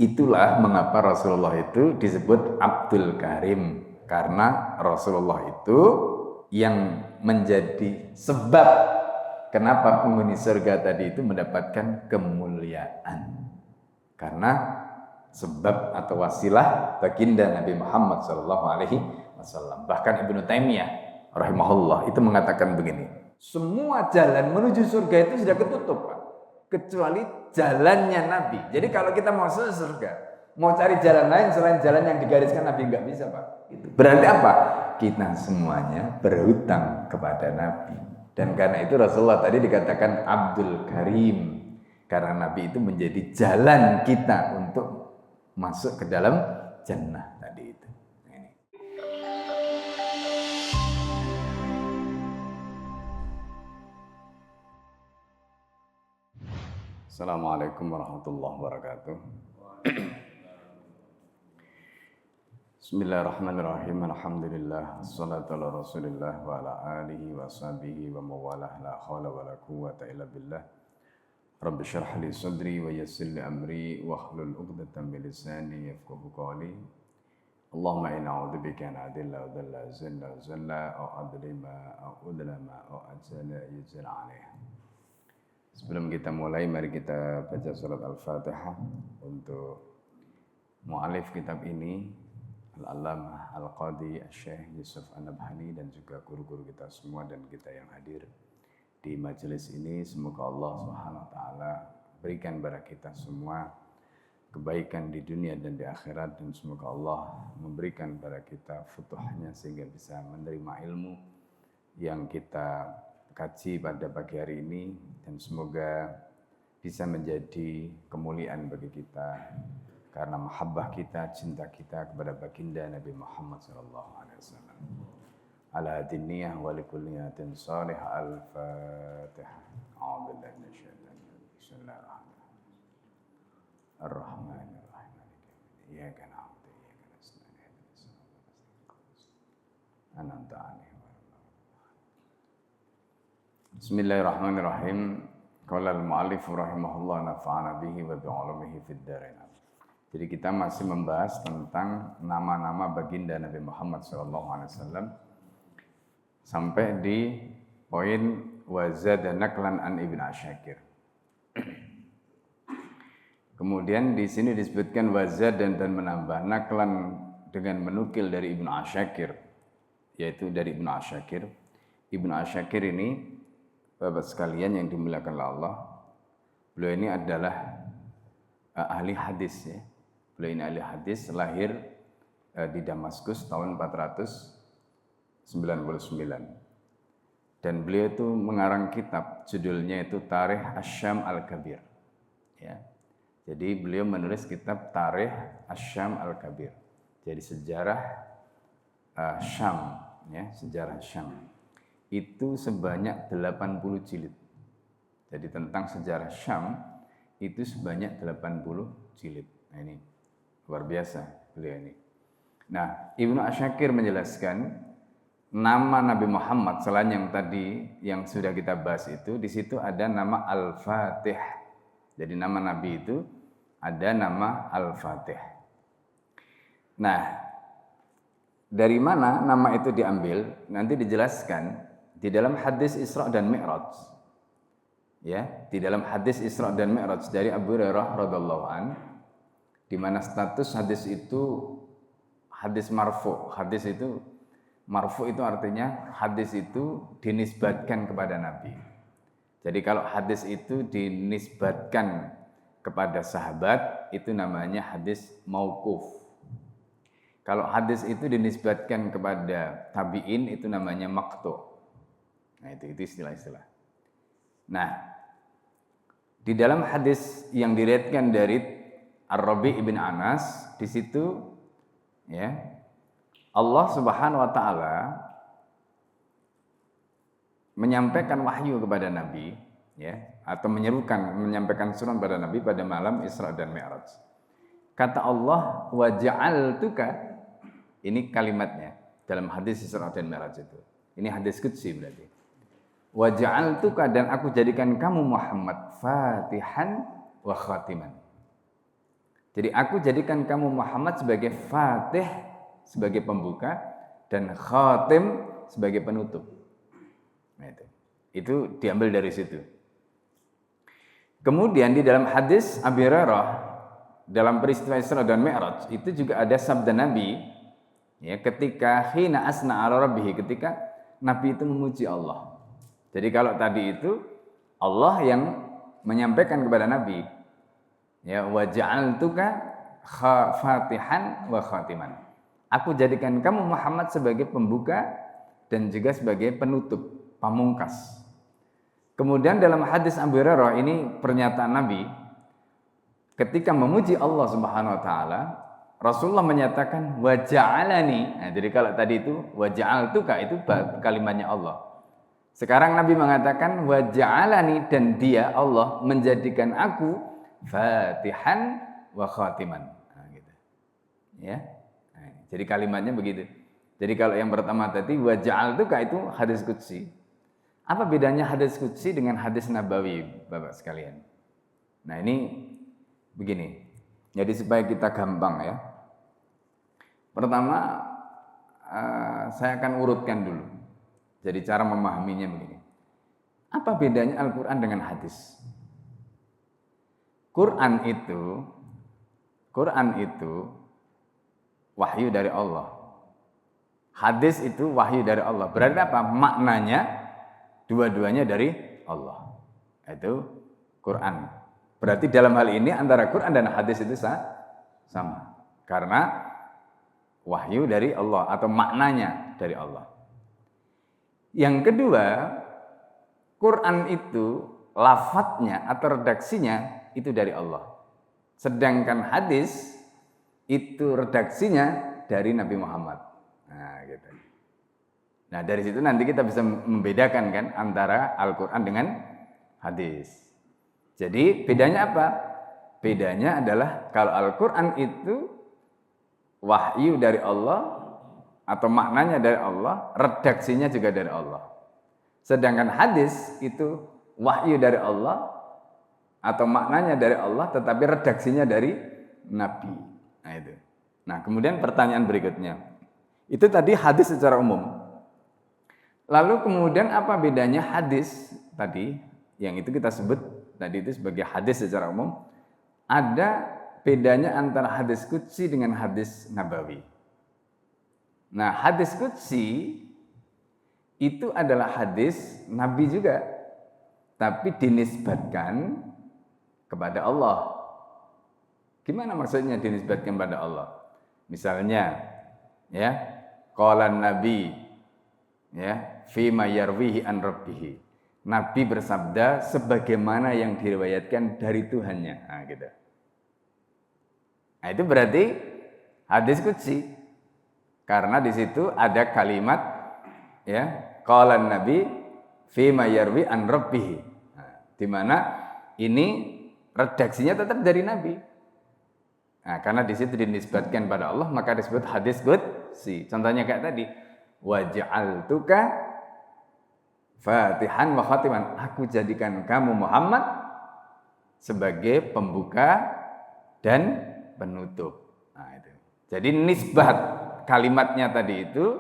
Itulah mengapa Rasulullah itu disebut Abdul Karim, karena Rasulullah itu yang menjadi sebab kenapa penghuni surga tadi itu mendapatkan kemuliaan. Karena sebab atau wasilah baginda Nabi Muhammad SAW. Bahkan Ibnu Taimiyah rahimahullah itu mengatakan begini, semua jalan menuju surga itu sudah ketutup, Pak, kecuali jalannya Nabi. Jadi kalau kita mau masuk surga, mau cari jalan lain selain jalan yang digariskan Nabi, nggak bisa, Pak. Berarti apa? Kita semuanya berhutang kepada Nabi. Dan karena itu Rasulullah tadi dikatakan Abdul Karim, karena Nabi itu menjadi jalan kita untuk masuk ke dalam jannah tadi itu. Assalamualaikum warahmatullahi wabarakatuh. Bismillahirrahmanirrahim. Alhamdulillah. Assalatu ala rasulillah wa ala alihi wa sahbihi wa mawalah. La hawla wa la quwwata illa billah. Rabbi syrah li sadri wa yassir li amri wa hlul 'uqdatam min lisani yafqahu qawli. Allahumma inna a'udzubika an adilla wa dalla zalla au adlima au udlama au ajala yuzil alaih. Sebelum kita mulai, mari kita baca surat Al-Fatihah untuk mu'alif kitab ini, Al-Allamah Al-Qadi Syekh Yusuf An-Nabhani, dan juga guru-guru kita semua dan kita yang hadir di majelis ini. Semoga Allah Subhanahu wa taala berikan kepada kita semua kebaikan di dunia dan di akhirat, dan semoga Allah memberikan kepada kita futuhnya sehingga bisa menerima ilmu yang kita kaji pada pagi hari ini, dan semoga bisa menjadi kemuliaan bagi kita karena mahabbah kita, cinta kita kepada baginda Nabi Muhammad SAW. Ala diniyah wa likulli niyatin salihah. Al-Fatihah. A'udzubillahi minasyaitonir rajim. Bismillahirrahmanirrahim. Ar-Rahmanir-Rahim. Iyyaka na'budu wa iyyaka nasta'in. Ihdinas siratal mustaqim. An'amta 'alaihim. Bismillahirrahmanirrahim. Qala al-mu'allif rahimahullah nafa'ana bihi wa bi'ulumihi fid dharain. Jadi kita masih membahas tentang nama-nama baginda Nabi Muhammad SAW sampai di poin wazada naklan an Ibnu Asyakir. Kemudian di sini disebutkan wazad dan menambah naklan dengan menukil dari Ibnu Asyakir, yaitu dari Ibnu Asyakir. Ibnu Asyakir ini, Bapak sekalian yang dimuliakan Allah, beliau ini adalah ahli hadis ya. Beliau ini ahli hadis, lahir di Damaskus tahun 499. Dan beliau itu mengarang kitab, judulnya itu Tarikh Asy-Syam Al-Kabir. Ya. Jadi beliau menulis kitab Tarikh Asy-Syam Al-Kabir. Jadi sejarah Syam, ya, sejarah Syam. Itu sebanyak 80 jilid. Jadi tentang sejarah Syam itu sebanyak 80 jilid. Nah ini luar biasa beliau ini. Nah, Ibnu Asyakir menjelaskan nama Nabi Muhammad selain yang tadi yang sudah kita bahas itu, di situ ada nama Al-Fatih. Jadi nama Nabi itu ada nama Al-Fatih. Nah, dari mana nama itu diambil? Nanti dijelaskan di dalam hadis Isra dan Mi'raj. Ya, di dalam hadis Isra dan Mi'raj dari Abu Hurairah radhiyallahu an, di mana status hadis itu hadis marfu. Hadis itu marfu itu artinya hadis itu dinisbatkan kepada Nabi. Jadi kalau hadis itu dinisbatkan kepada sahabat itu namanya hadis mauquf. Kalau hadis itu dinisbatkan kepada tabi'in itu namanya maqtu'. Nah itu istilah-istilah. Nah, di dalam hadis yang diriwayatkan dari Ar-Rabi' ibn Anas, di situ ya Allah Subhanahu wa taala menyampaikan wahyu kepada Nabi, ya, atau menyampaikan surat kepada Nabi pada malam Isra dan Mi'raj. Kata Allah, wa ja'altuka, ini kalimatnya dalam hadis Isra dan Mi'raj itu. Ini hadis qudsi berarti. Wa ja'altuka, dan aku jadikan kamu Muhammad fatihan wa khatiman. Jadi aku jadikan kamu Muhammad sebagai fatih, sebagai pembuka, dan khatim sebagai penutup. Nah, itu diambil dari situ. Kemudian di dalam hadis Abi Hurairah dalam peristiwa Isra dan Mi'raj itu juga ada sabda Nabi, ya, ketika hina asna ala rabbih, ketika Nabi itu memuji Allah. Jadi kalau tadi itu Allah yang menyampaikan kepada Nabi, ya, wa ja'altuka fatihan wa khatiman. Aku jadikan kamu Muhammad sebagai pembuka dan juga sebagai penutup, pamungkas. Kemudian dalam hadis Abu Hurairah ini pernyataan Nabi ketika memuji Allah Subhanahu wa taala, Rasulullah menyatakan wa ja'alani. Nah, jadi kalau tadi itu wa ja'altuka itu kalimatnya Allah. Sekarang Nabi mengatakan wa ja'alani, dan dia Allah menjadikan aku fatihan wa khatiman. Nah, gitu. Ya. Nah, jadi kalimatnya begitu. Jadi kalau yang pertama tadi wa ja'altuka itu hadis qudsi. Apa bedanya hadis qudsi dengan hadis nabawi, Bapak sekalian? Nah, ini begini. Jadi supaya kita gampang ya. Pertama saya akan urutkan dulu. Jadi cara memahaminya begini. Apa bedanya Al-Qur'an dengan hadis? Quran itu wahyu dari Allah. Hadis itu wahyu dari Allah. Berarti apa? Maknanya dua-duanya dari Allah. Itu Quran. Berarti dalam hal ini antara Quran dan hadis itu sama. Karena wahyu dari Allah atau maknanya dari Allah. Yang kedua, Quran itu lafadznya atau redaksinya itu dari Allah. Sedangkan hadis itu redaksinya dari Nabi Muhammad. Nah, gitu. Nah, dari situ nanti kita bisa membedakan kan antara Al-Qur'an dengan hadis. Jadi bedanya apa? Bedanya adalah kalau Al-Qur'an itu wahyu dari Allah atau maknanya dari Allah, redaksinya juga dari Allah. Sedangkan hadis itu wahyu dari Allah atau maknanya dari Allah tetapi redaksinya dari Nabi. Nah, itu. Nah, kemudian pertanyaan berikutnya. Itu tadi hadis secara umum. Lalu kemudian apa bedanya hadis tadi yang itu kita sebut tadi itu sebagai hadis secara umum? Ada bedanya antara hadis qudsi dengan hadis nabawi. Nah, hadis qudsi itu adalah hadis Nabi juga, tapi dinisbatkan kepada Allah. Gimana maksudnya dinisbatkan kepada Allah? Misalnya, ya, qala Nabi, ya, fima yarwihi an rabbih. Nabi bersabda sebagaimana yang diriwayatkan dari Tuhannya. Nah, gitu. Nah, itu berarti hadis qudsi. Karena di situ ada kalimat, ya, qala Nabi fima yarwi an rabbih. Nah, di mana ini redaksinya tetap dari Nabi. Nah, karena di situ dinisbatkan pada Allah, maka disebut hadis qudsi. Contohnya kayak tadi, wa ja'altuka fatihan wa khatiman. Aku jadikan kamu Muhammad sebagai pembuka dan penutup. Nah, itu. Jadi nisbat kalimatnya tadi itu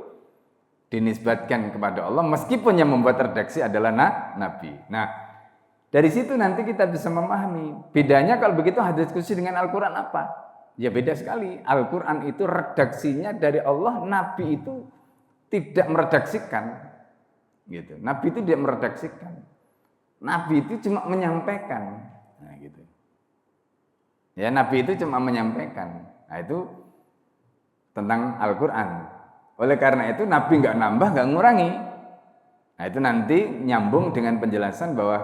dinisbatkan kepada Allah meskipun yang membuat redaksi adalah Nabi. Nah, dari situ nanti kita bisa memahami bedanya kalau begitu hadis qudsi dengan Al-Qur'an apa? Ya beda sekali. Al-Qur'an itu redaksinya dari Allah, Nabi itu tidak meredaksikan. Gitu. Nabi itu tidak meredaksikan. Nabi itu cuma menyampaikan. Nah, gitu. Ya, Nabi itu cuma menyampaikan. Nah, itu tentang Al-Qur'an. Oleh karena itu Nabi nggak nambah, nggak ngurangi. Nah, itu nanti nyambung dengan penjelasan bahwa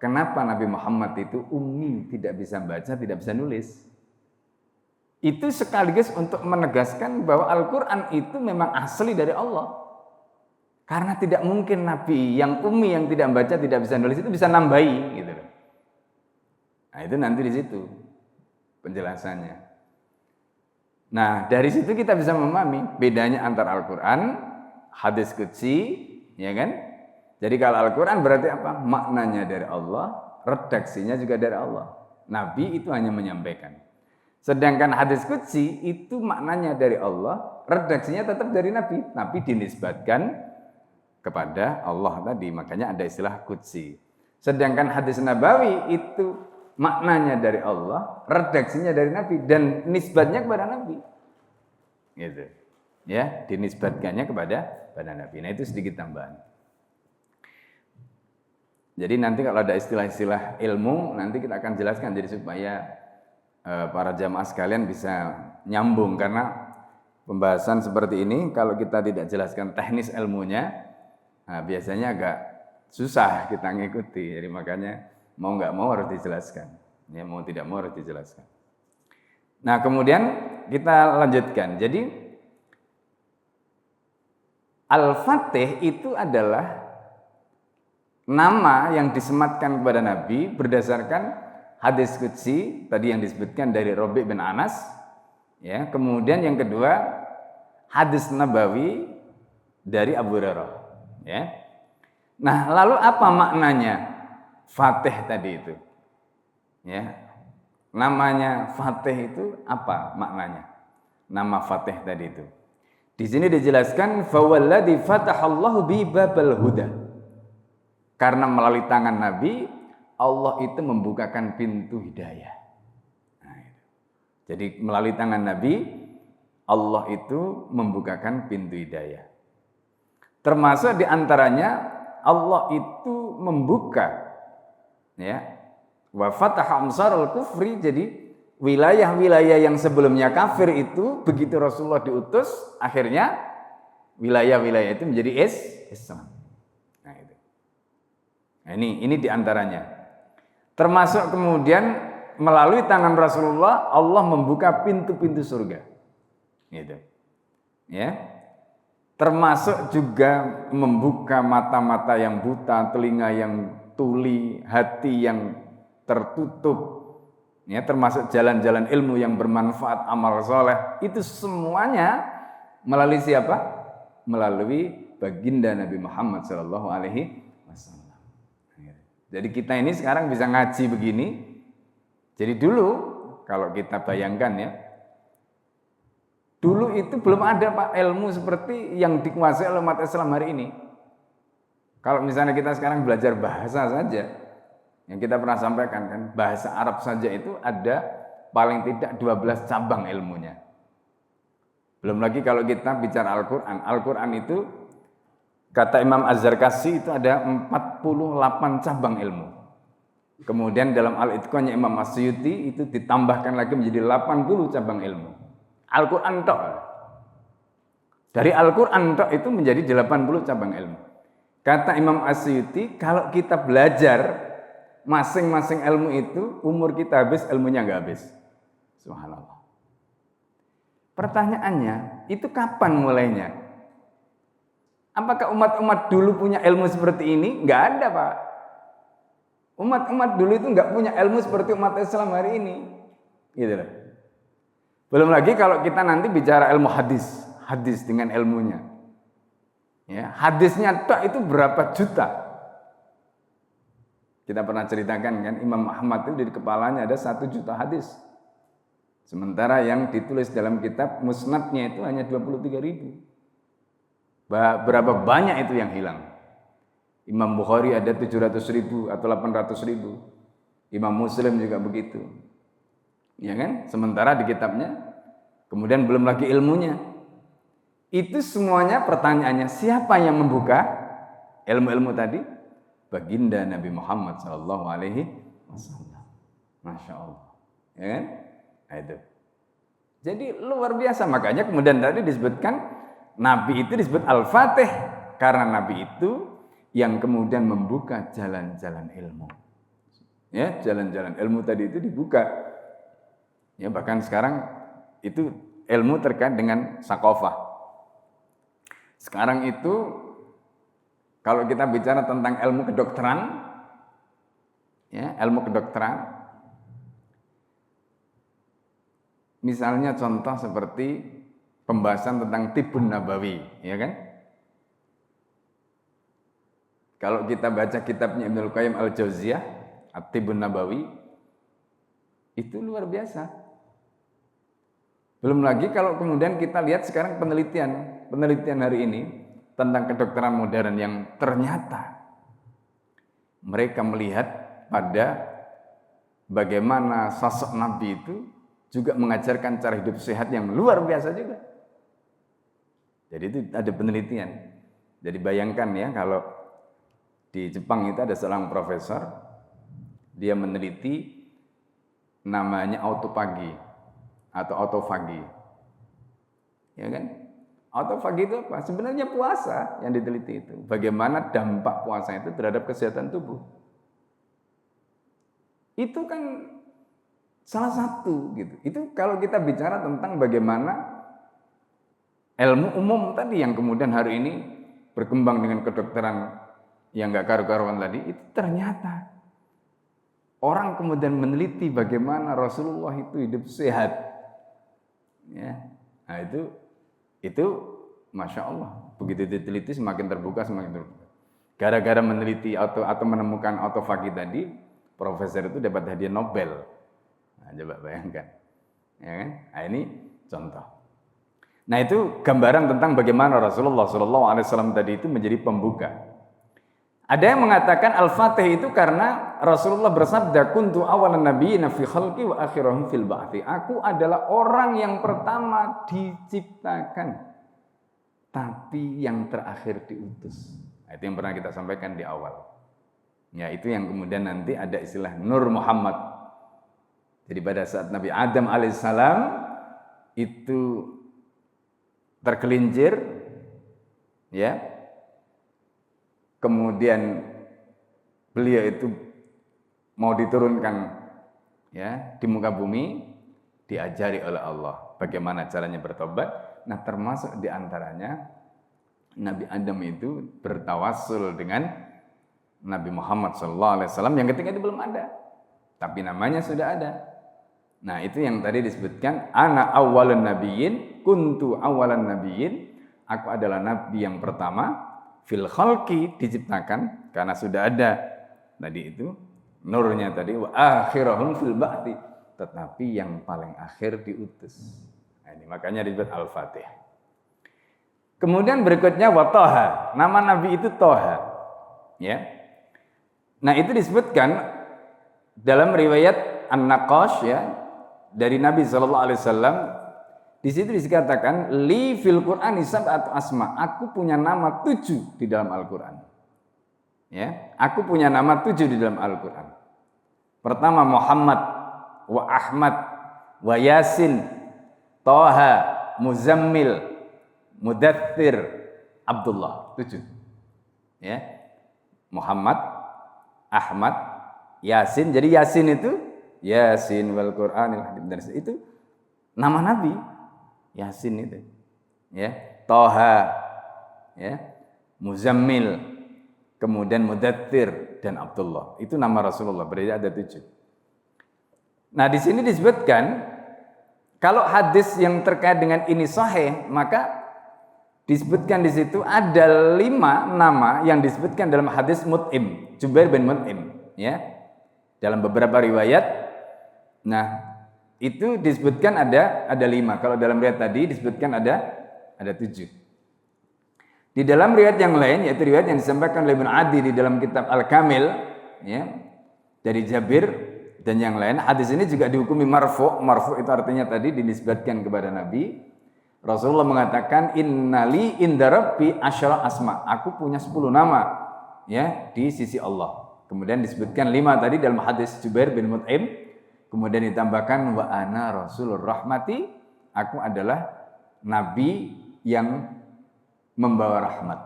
kenapa Nabi Muhammad itu ummi, tidak bisa baca, tidak bisa nulis. Itu sekaligus untuk menegaskan bahwa Al-Qur'an itu memang asli dari Allah. Karena tidak mungkin Nabi yang ummi, yang tidak baca, tidak bisa nulis itu bisa nambahi gitu. Nah, itu nanti di situ penjelasannya. Nah, dari situ kita bisa memahami bedanya antara Al-Qur'an, hadis qudsi, ya kan? Jadi kalau Al-Qur'an berarti apa? Maknanya dari Allah, redaksinya juga dari Allah. Nabi itu hanya menyampaikan. Sedangkan hadis qudsi itu maknanya dari Allah, redaksinya tetap dari Nabi, tapi dinisbatkan kepada Allah tadi, makanya ada istilah qudsi. Sedangkan hadis nabawi itu maknanya dari Allah, redaksinya dari Nabi dan nisbatnya kepada Nabi. Gitu. Ya, dinisbatkannya kepada Nabi. Nah, itu sedikit tambahan. Jadi nanti kalau ada istilah-istilah ilmu nanti kita akan jelaskan jadi supaya para jamaah sekalian bisa nyambung, karena pembahasan seperti ini kalau kita tidak jelaskan teknis ilmunya, nah biasanya agak susah kita ngikuti. Jadi makanya mau nggak mau harus dijelaskan. Ya, mau tidak mau harus dijelaskan. Nah, kemudian kita lanjutkan. Jadi Al-Fatih itu adalah nama yang disematkan kepada Nabi berdasarkan hadis qudsi tadi yang disebutkan dari Rabi' bin Anas, ya. Kemudian yang kedua hadis nabawi dari Abu Hurairah, ya. Nah, lalu apa maknanya Fatih tadi itu? Ya. Namanya Fatih itu apa maknanya? Nama Fatih tadi itu. Di sini dijelaskan fawalladzi fatahallahu bi babal huda. Karena melalui tangan Nabi Allah itu membukakan pintu hidayah. Nah, jadi melalui tangan Nabi Allah itu membukakan pintu hidayah. Termasuk diantaranya Allah itu membuka, ya, wa fataha amsarul kufri. Jadi wilayah-wilayah yang sebelumnya kafir itu begitu Rasulullah diutus, akhirnya wilayah-wilayah itu menjadi Islam. Nah, ini diantaranya. Termasuk kemudian melalui tangan Rasulullah Allah membuka pintu-pintu surga. Gitu. Ya. Termasuk juga membuka mata-mata yang buta, telinga yang tuli, hati yang tertutup. Ya, termasuk jalan-jalan ilmu yang bermanfaat, amal soleh. Itu semuanya melalui siapa? Melalui baginda Nabi Muhammad SAW. Jadi kita ini sekarang bisa ngaji begini. Jadi dulu kalau kita bayangkan ya, dulu itu belum ada Pak ilmu seperti yang dikuasai oleh umat Islam hari ini. Kalau misalnya kita sekarang belajar bahasa saja, yang kita pernah sampaikan kan, bahasa Arab saja itu ada paling tidak 12 cabang ilmunya. Belum lagi kalau kita bicara Al-Quran. Al-Quran itu kata Imam Az-Zarkasi itu ada 48 cabang ilmu. Kemudian dalam Al-Itqannya Imam As-Suyuti itu ditambahkan lagi menjadi 80 cabang ilmu. Al-Quran tok. Dari Al-Quran tok itu menjadi 80 cabang ilmu. Kata Imam As-Suyuti, kalau kita belajar masing-masing ilmu itu, umur kita habis, ilmunya nggak habis. Subhanallah. Pertanyaannya, itu kapan mulainya? Apakah umat-umat dulu punya ilmu seperti ini? Nggak ada, Pak. Umat-umat dulu itu nggak punya ilmu seperti umat Islam hari ini. Gitu loh. Belum lagi kalau kita nanti bicara ilmu hadis. Hadis dengan ilmunya. Ya, hadisnya tok itu berapa juta? Kita pernah ceritakan kan, Imam Ahmad itu di kepalanya ada 1 juta hadis. Sementara yang ditulis dalam kitab musnadnya itu hanya 23.000. Berapa banyak itu yang hilang? Imam Bukhari ada 700.000 atau 800.000. Imam Muslim juga begitu. Ya kan? Sementara di kitabnya, kemudian belum lagi ilmunya. Itu semuanya pertanyaannya, siapa yang membuka ilmu-ilmu tadi? Baginda Nabi Muhammad SAW. Masya Allah. Ya kan? Nah, itu. Jadi luar biasa. Makanya kemudian tadi disebutkan Nabi itu disebut Al-Fatih karena Nabi itu yang kemudian membuka jalan-jalan ilmu. Ya, jalan-jalan ilmu tadi itu dibuka. Ya, bahkan sekarang itu ilmu terkait dengan sakofah. Sekarang itu kalau kita bicara tentang ilmu kedokteran, ya, ilmu kedokteran, misalnya contoh seperti pembahasan tentang Tibbun Nabawi, ya kan? Kalau kita baca kitabnya Ibnul Qayyim Al-Jauziyah, At-Tibbun Nabawi, itu luar biasa. Belum lagi kalau kemudian kita lihat sekarang penelitian hari ini tentang kedokteran modern yang ternyata mereka melihat pada bagaimana sosok Nabi itu juga mengajarkan cara hidup sehat yang luar biasa juga. Jadi itu ada penelitian. Jadi bayangkan ya, kalau di Jepang itu ada seorang profesor, dia meneliti namanya autopagi atau autofagi. Ya kan? Autofagi itu apa? Sebenarnya puasa yang diteliti itu. Bagaimana dampak puasa itu terhadap kesehatan tubuh. Itu kan salah satu gitu. Itu kalau kita bicara tentang bagaimana ilmu umum tadi yang kemudian hari ini berkembang dengan kedokteran yang gak karu-karuan tadi, itu ternyata orang kemudian meneliti bagaimana Rasulullah itu hidup sehat. Ya. Nah itu Masya Allah, begitu diteliti semakin terbuka. Gara-gara meneliti atau menemukan autofagi tadi, profesor itu dapat hadiah Nobel. Nah, coba bayangkan, ya kan? Nah, ini contoh. Nah, itu gambaran tentang bagaimana Rasulullah SAW tadi itu menjadi pembuka. Ada yang mengatakan Al-Fatih itu karena Rasulullah bersabda, kuntu awalan nabiyina fi khalqi wa akhirahum fil ba'thi. Aku adalah orang yang pertama diciptakan, tapi yang terakhir diutus. Nah, itu yang pernah kita sampaikan di awal. Ya, itu yang kemudian nanti ada istilah Nur Muhammad. Jadi pada saat Nabi Adam alaihissalam itu tergelincir, ya, kemudian beliau itu mau diturunkan, ya, di muka bumi, diajari oleh Allah bagaimana caranya bertobat. Nah, termasuk diantaranya Nabi Adam itu bertawassul dengan Nabi Muhammad SAW yang ketika itu belum ada, tapi namanya sudah ada. Nah, itu yang tadi disebutkan, ana awwalun nabiyyin, kuntu awwalan nabiyyin, aku adalah nabi yang pertama, fil khalqi, diciptakan, karena sudah ada tadi itu nurnya tadi, wa akhirahum fil ba'thi, tetapi yang paling akhir diutus. Nah, ini makanya disebut Al-Fatih. Kemudian berikutnya wa Toha, nama nabi itu Toha, ya. Nah, itu disebutkan dalam riwayat An-Naqash, ya, dari Nabi SAW. Di situ dikatakan li fil Qur'ani sab'atu asma, aku punya nama 7 di dalam Al-Qur'an. Ya, aku punya nama 7 di dalam Al-Qur'an. Pertama Muhammad, wa Ahmad, wa Yasin, Toha, Muzammil, Mudaththir, Abdullah. 7. Ya. Muhammad, Ahmad, Yasin. Jadi Yasin itu Yasin wal Qur'anil Hakim, dan itu nama Nabi. Yasin itu, ya, Toha, ya, Muzammil, kemudian Mudaththir dan Abdullah. Itu nama Rasulullah, berarti ada 7. Nah, di sini disebutkan kalau hadis yang terkait dengan ini sahih, maka disebutkan di situ ada 5 nama yang disebutkan dalam hadis Mut'im, Jubair bin Mut'im, ya, dalam beberapa riwayat. Nah, itu disebutkan ada 5. Kalau dalam riwayat tadi disebutkan ada 7. Di dalam riwayat yang lain, yaitu riwayat yang disampaikan oleh Ibnu Adi di dalam kitab Al-Kamil, ya, dari Jabir dan yang lain, hadis ini juga dihukumi marfu'. Marfu' itu artinya tadi dinisbatkan kepada Nabi. Rasulullah mengatakan, innali inda rabbi asyara asma, aku punya 10 nama, ya, di sisi Allah. Kemudian disebutkan 5 tadi dalam hadis Jubair bin Mut'im. Kemudian ditambahkan wa ana rasulur rahmati, aku adalah nabi yang membawa rahmat.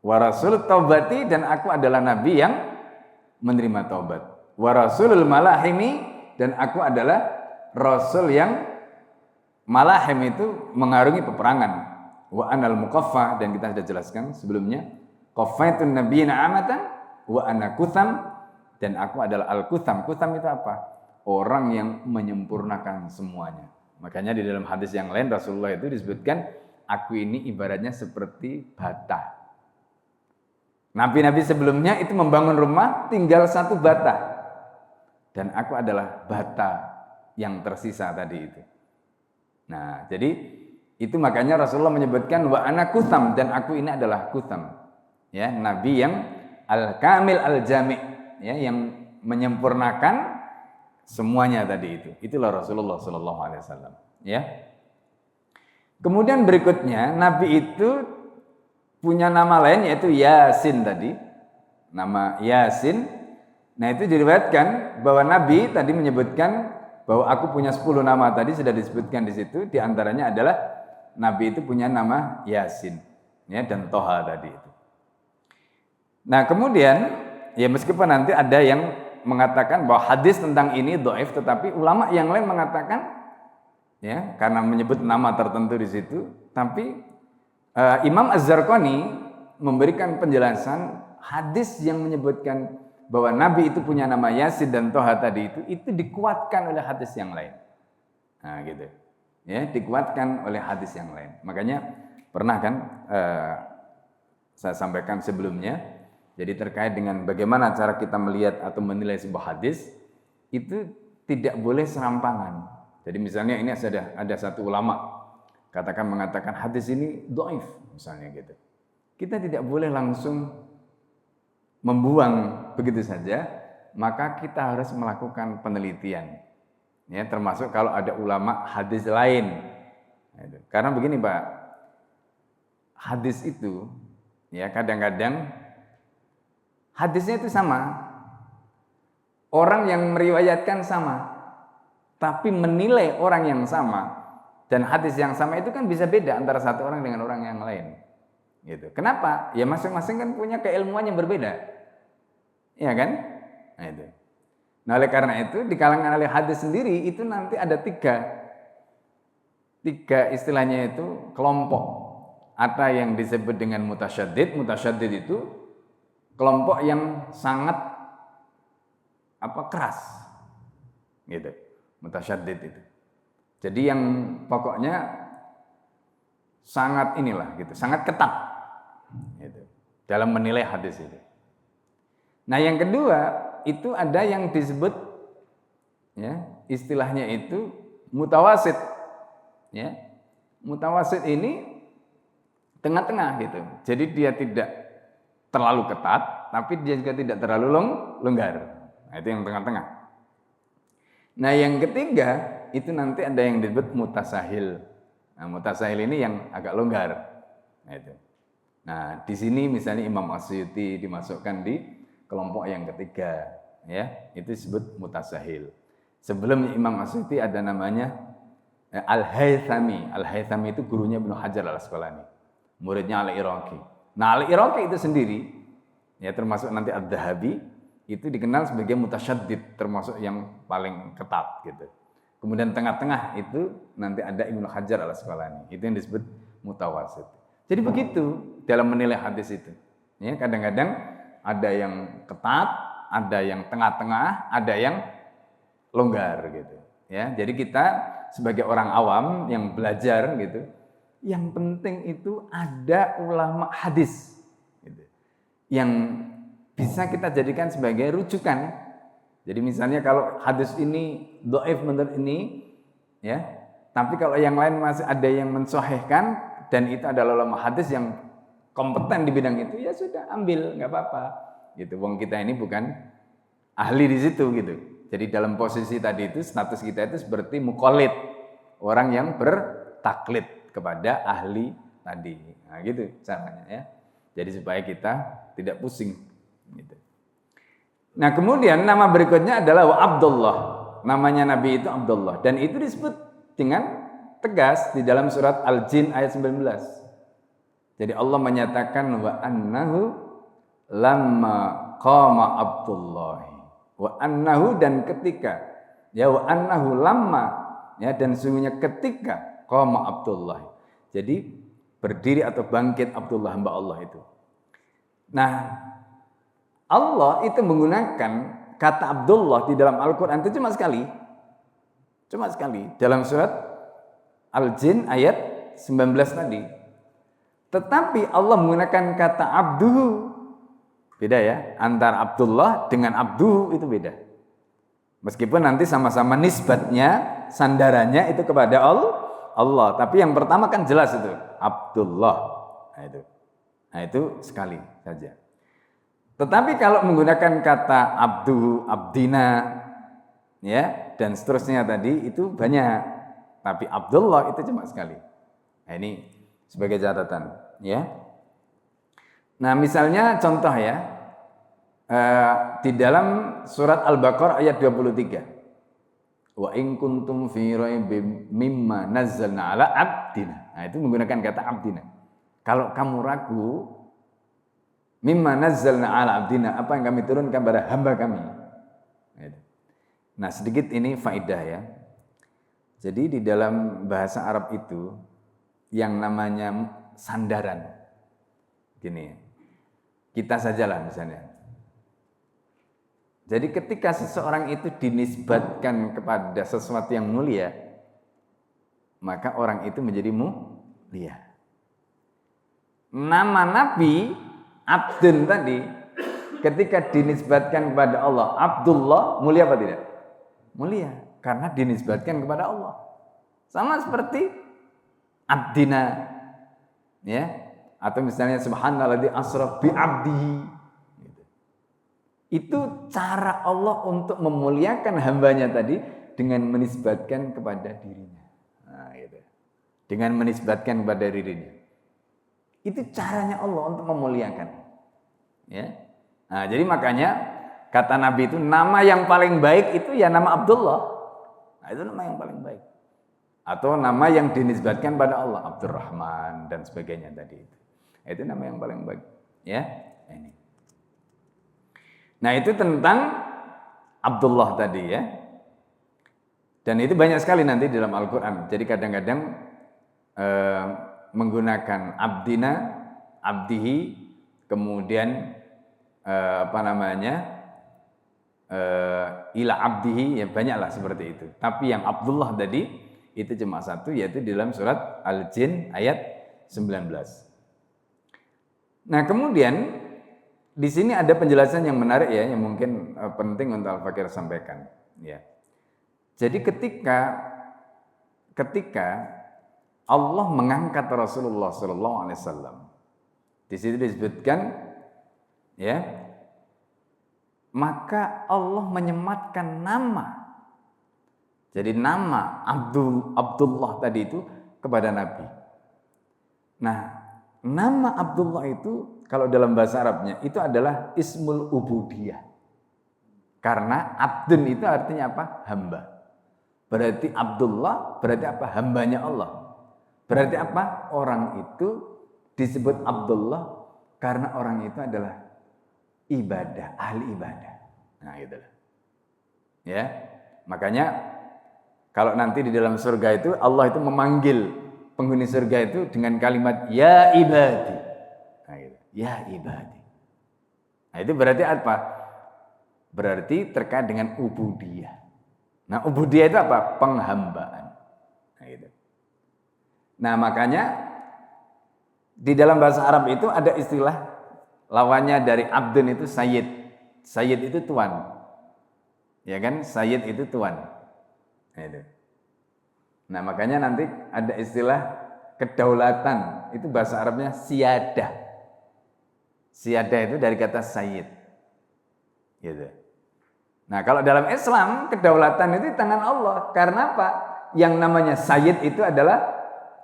Wa rasul taubati, dan aku adalah nabi yang menerima taubat. Wa rasulul malahimi, dan aku adalah rasul yang malahim itu mengarungi peperangan. Wa anal muqaffa, dan kita sudah jelaskan sebelumnya, qafaitun nabiyina amatan wa ana kutham, dan aku adalah al-kutham. Kutham itu apa? Orang yang menyempurnakan semuanya. Makanya di dalam hadis yang lain Rasulullah itu disebutkan, aku ini ibaratnya seperti bata. Nabi-nabi sebelumnya itu membangun rumah tinggal 1 bata. Dan aku adalah bata yang tersisa tadi itu. Nah, jadi itu makanya Rasulullah menyebutkan wa ana kutham, dan aku ini adalah kutham. Ya, nabi yang al-kamil al-jami', ya, yang menyempurnakan semuanya tadi itu. Itulah Rasulullah sallallahu alaihi wasallam, ya. Kemudian berikutnya nabi itu punya nama lain yaitu Yasin tadi. Nama Yasin. Nah, itu diriwayatkan bahwa Nabi tadi menyebutkan bahwa aku punya 10 nama tadi, sudah disebutkan di situ. Di antaranya adalah Nabi itu punya nama Yasin, ya, dan Toha tadi itu. Nah, kemudian ya meskipun nanti ada yang mengatakan bahwa hadis tentang ini dhaif, tetapi ulama yang lain mengatakan ya karena menyebut nama tertentu di situ, tapi Imam Az-Zarqani memberikan penjelasan hadis yang menyebutkan bahwa Nabi itu punya nama Yasin dan Toha tadi itu dikuatkan oleh hadis yang lain. Nah, gitu. Ya, dikuatkan oleh hadis yang lain. Makanya pernah kan saya sampaikan sebelumnya, jadi terkait dengan bagaimana cara kita melihat atau menilai sebuah hadis, itu tidak boleh serampangan. Jadi misalnya ini ada satu ulama mengatakan hadis ini dhaif misalnya gitu. Kita tidak boleh langsung membuang begitu saja, maka kita harus melakukan penelitian. Ya, termasuk kalau ada ulama hadis lain. Karena begini, Pak. Hadis itu ya kadang-kadang hadisnya itu sama. Orang yang meriwayatkan sama, tapi menilai orang yang sama dan hadis yang sama itu kan bisa beda antara satu orang dengan orang yang lain. Gitu. Kenapa? Ya masing-masing kan punya keilmuan yang berbeda. Iya kan? Nah itu. Nah, oleh karena itu di kalangan ahli hadis sendiri itu nanti ada tiga istilahnya itu kelompok. Ada yang disebut dengan mutasyaddid. Mutasyaddid itu kelompok yang sangat keras. Gitu. Mutasyaddid itu. Jadi yang pokoknya sangat gitu, sangat ketat gitu, dalam menilai hadis itu. Nah, yang kedua itu ada yang disebut ya, istilahnya itu mutawasid. Ya. Mutawasid ini tengah-tengah gitu. Jadi dia tidak terlalu ketat, tapi dia juga tidak terlalu longgar. Nah, itu yang tengah-tengah. Nah, yang ketiga itu nanti ada yang disebut mutasahil. Nah, mutasahil ini yang agak longgar. Nah, itu. Nah, di sini misalnya Imam Asyuti dimasukkan di kelompok yang ketiga, ya. Itu disebut mutasahil. Sebelum Imam Asyuti ada namanya Al-Haythami. Al-Haythami itu gurunya Ibnu Hajar Al-Asqalani, muridnya Al-Iraqi. Nah, Al-Iraqi itu sendiri ya termasuk nanti Ad-Dhahabi itu dikenal sebagai mutasyaddid, termasuk yang paling ketat gitu. Kemudian tengah-tengah itu nanti ada Ibnu Hajar Al-Asqalani, itu yang disebut mutawasid. Jadi begitu dalam menilai hadis itu. Ya, kadang-kadang ada yang ketat, ada yang tengah-tengah, ada yang longgar gitu. Ya, jadi kita sebagai orang awam yang belajar gitu, yang penting itu ada ulama hadis gitu, yang bisa kita jadikan sebagai rujukan. Jadi misalnya kalau hadis ini dhaif menurut ini, ya, tapi kalau yang lain masih ada yang mensahihkan dan itu adalah ulama hadis yang kompeten di bidang itu, ya sudah ambil, nggak apa-apa. Gitu. Wong kita ini bukan ahli di situ gitu. Jadi dalam posisi tadi itu status kita itu seperti muqallid, orang yang bertaklid kepada ahli tadi. Nah, gitu caranya ya. Jadi supaya kita tidak pusing gitu. Nah, kemudian nama berikutnya adalah Abdullah. Namanya Nabi itu Abdullah dan itu disebut dengan tegas di dalam surat Al-Jin ayat 19. Jadi Allah menyatakan wa annahu lamma qama Abdullah. Wa annahu dan ketika, ya wa annahu lamma, ya dan sungguhnya ketika qama Abdullah. Jadi berdiri atau bangkit Abdullah hamba Allah itu. Nah, Allah itu menggunakan kata Abdullah di dalam Al-Quran itu cuma sekali. Dalam surat Al-Jin ayat 19 tadi. Tetapi Allah menggunakan kata abduhu. Beda ya, antara Abdullah dengan abduhu itu beda. Meskipun nanti sama-sama nisbatnya, sandarannya itu kepada Allah. Tapi yang pertama kan jelas itu Abdullah. Nah itu sekali saja. Tetapi kalau menggunakan kata abdu, abdina, ya dan seterusnya tadi itu banyak. Tapi Abdullah itu cuma sekali. Nah ini sebagai catatan, ya. Nah misalnya contoh ya, di dalam surat Al-Baqarah ayat 23. Wa in kuntum fi raibim mimma nazzalna ala abdina. Nah itu menggunakan kata abdina. Kalau kamu ragu, mimma nazzalna ala abdina, apa yang kami turunkan pada hamba kami. Nah sedikit ini faedah ya. Jadi di dalam bahasa Arab itu yang namanya sandaran. Gini, kita sajalah misalnya. Jadi ketika seseorang itu dinisbatkan kepada sesuatu yang mulia, maka orang itu menjadi mulia. Nama Nabi Abdun tadi ketika dinisbatkan kepada Allah, Abdullah, mulia apa tidak? Mulia, karena dinisbatkan kepada Allah. Sama seperti Abdina, ya, atau misalnya Subhanalladzi asra bi abdihi. Itu cara Allah untuk memuliakan hambanya tadi dengan menisbatkan kepada dirinya. Nah, gitu. Dengan menisbatkan kepada dirinya. Itu caranya Allah untuk memuliakan. Ya. Nah, jadi makanya kata Nabi itu nama yang paling baik itu ya nama Abdullah. Nah, itu nama yang paling baik. Atau nama yang dinisbatkan pada Allah, Abdurrahman dan sebagainya tadi itu. Itu nama yang paling baik. Ya. Ini. Nah itu tentang Abdullah tadi ya. Dan itu banyak sekali nanti dalam Al-Quran. Jadi kadang-kadang menggunakan abdina, abdihi, kemudian ila abdihi, ya banyaklah seperti itu. Tapi yang Abdullah tadi itu cuma satu, yaitu di dalam surat Al-Jin ayat 19. Nah kemudian di sini ada penjelasan yang menarik ya, yang mungkin penting untuk Al-Fakir sampaikan. Ya. Jadi ketika Allah mengangkat Rasulullah SAW, di situ disebutkan, ya, maka Allah menyematkan nama. Jadi nama Abdullah tadi itu kepada Nabi. Nah, nama Abdullah itu kalau dalam bahasa Arabnya itu adalah ismul ubudiyah. Karena abdun itu artinya apa? Hamba. Berarti Abdullah berarti apa? Hambanya Allah. Berarti apa? Orang itu disebut Abdullah karena orang itu adalah ibadah, ahli ibadah. Nah, itulah. Ya. Makanya kalau nanti di dalam surga itu Allah itu memanggil penghuni surga itu dengan kalimat ya ibadi. Nah, gitu. Ya ibadi. Nah, itu berarti apa? Berarti terkait dengan ubudiyah. Nah, ubudiyah itu apa? Penghambaan. Nah, gitu. Nah, makanya di dalam bahasa Arab itu ada istilah lawannya dari abdun itu sayyid. Sayyid itu tuan. Ya kan? Sayyid itu tuan. Nah, itu. Nah, makanya nanti ada istilah kedaulatan. Itu bahasa Arabnya siyadah. Siyadah itu dari kata sayyid. Gitu. Nah, kalau dalam Islam kedaulatan itu di tangan Allah. Karena apa? Yang namanya sayyid itu adalah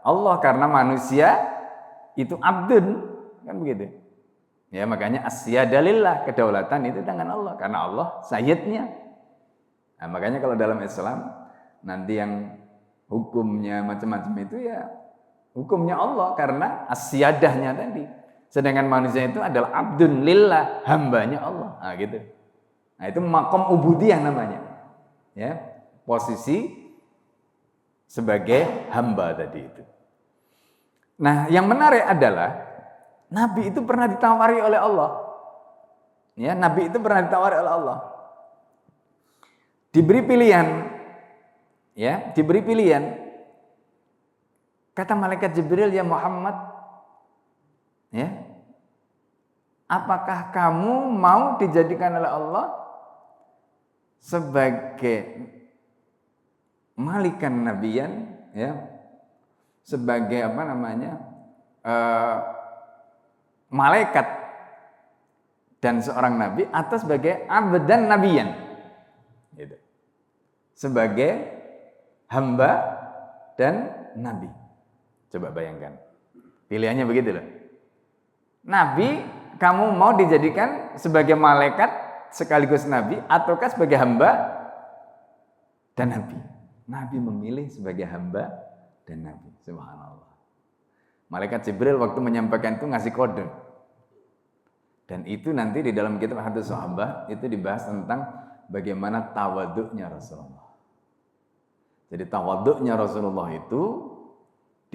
Allah, karena manusia itu abdun, kan begitu. Ya, makanya asyadalillah, kedaulatan itu tangan Allah karena Allah sayyidnya. Nah, makanya kalau dalam Islam nanti yang hukumnya macam-macam itu ya hukumnya Allah karena asyadahnya tadi. Sedangkan manusia itu adalah abdun lillah, hambanya Allah. Nah, gitu. Nah, itu maqam ubudiyah namanya. Ya, posisi sebagai hamba tadi itu. Nah, yang menarik adalah Nabi itu pernah ditawari oleh Allah. Ya, Nabi itu pernah ditawari oleh Allah. Diberi pilihan. Ya, diberi pilihan. Kata malaikat Jibril, ya Muhammad, ya, apakah kamu mau dijadikan oleh Allah sebagai malikan nabiyan, ya, sebagai malaikat dan seorang nabi atau sebagai abd dan nabiyan, gitu. Sebagai hamba dan nabi. Coba bayangkan, pilihannya begitu loh. Nabi, kamu mau dijadikan sebagai malaikat sekaligus nabi ataukah sebagai hamba dan nabi? Nabi memilih sebagai hamba dan nabi. Subhanallah. Malaikat Jibril waktu menyampaikan itu ngasih kode. Dan itu nanti di dalam kitab Hadits Sahabah itu dibahas tentang bagaimana tawaduknya Rasulullah. Jadi tawaduknya Rasulullah itu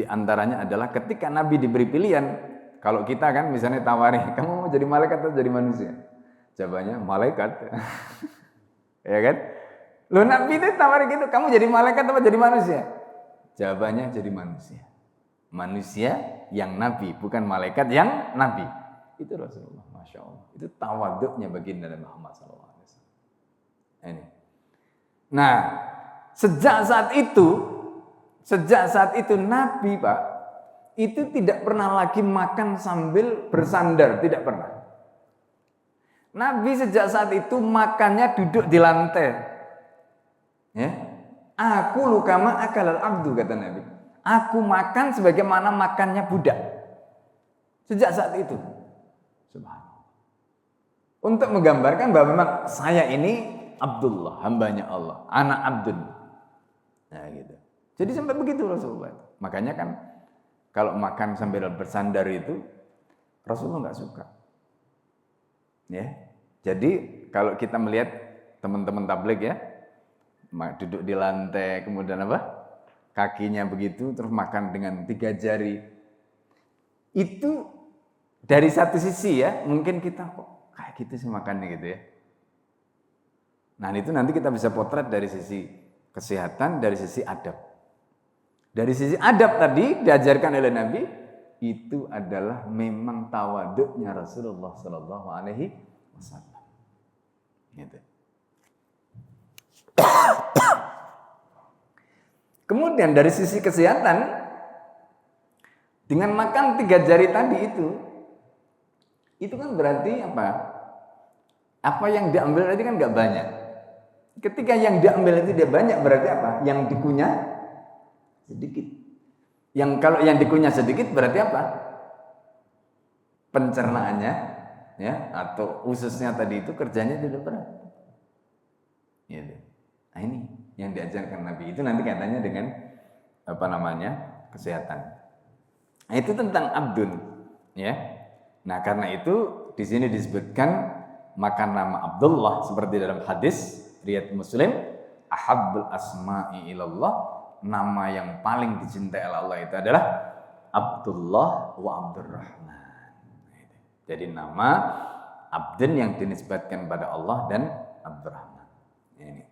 diantaranya adalah ketika Nabi diberi pilihan. Kalau kita kan misalnya tawari, kamu mau jadi malaikat atau jadi manusia? Jawabannya malaikat. Ya kan? Loh, Nabi itu tawari gitu, kamu jadi malaikat atau jadi manusia? Jawabannya jadi manusia. Manusia yang nabi, bukan malaikat yang nabi. Itu Rasulullah, Masya Allah. Itu tawaduknya baginda Nabi Muhammad SAW. Ini. Nah, sejak saat itu Nabi, Pak, itu tidak pernah lagi makan sambil bersandar, tidak pernah. Nabi sejak saat itu makannya duduk di lantai. Ya. Aku lukama akalal abdu, kata Nabi. Aku makan sebagaimana makannya budak. Sejak saat itu. Subhanallah. Untuk menggambarkan bahwa memang saya ini Abdullah, hambanya Allah, anak Abdul. Nah gitu. Jadi sampai begitu Rasulullah. Makanya kan kalau makan sambil bersandar itu Rasulullah nggak suka. Ya. Jadi kalau kita melihat teman-teman tabligh ya, duduk di lantai, kemudian kakinya begitu, terus makan dengan 3 jari. Itu dari satu sisi ya, mungkin kita kok kayak gitu sih makannya gitu ya. Nah itu nanti kita bisa potret dari sisi kesehatan, dari sisi adab. Dari sisi adab tadi diajarkan oleh Nabi, itu adalah memang tawaduknya Rasulullah Sallallahu Alaihi Wasallam. Gitu. Kemudian dari sisi kesehatan, dengan makan 3 jari tadi itu kan berarti apa? Apa yang diambil tadi kan nggak banyak. Ketika yang diambil itu dia banyak, berarti apa? Yang dikunyah sedikit. Kalau yang dikunyah sedikit berarti apa? Pencernaannya, ya, atau ususnya tadi itu kerjanya tidak berat. Gitu. Nah ini yang diajarkan Nabi itu nanti katanya dengan kesehatan. Nah itu tentang abdun, ya. Nah karena itu di sini disebutkan makan nama Abdullah seperti dalam hadis riwayat Muslim, ahabbul asma'i ilallah, nama yang paling dicintai oleh Allah itu adalah Abdullah wa Abdurrahman. Jadi nama abdun yang dinisbatkan pada Allah dan Abdurrahman. Ini.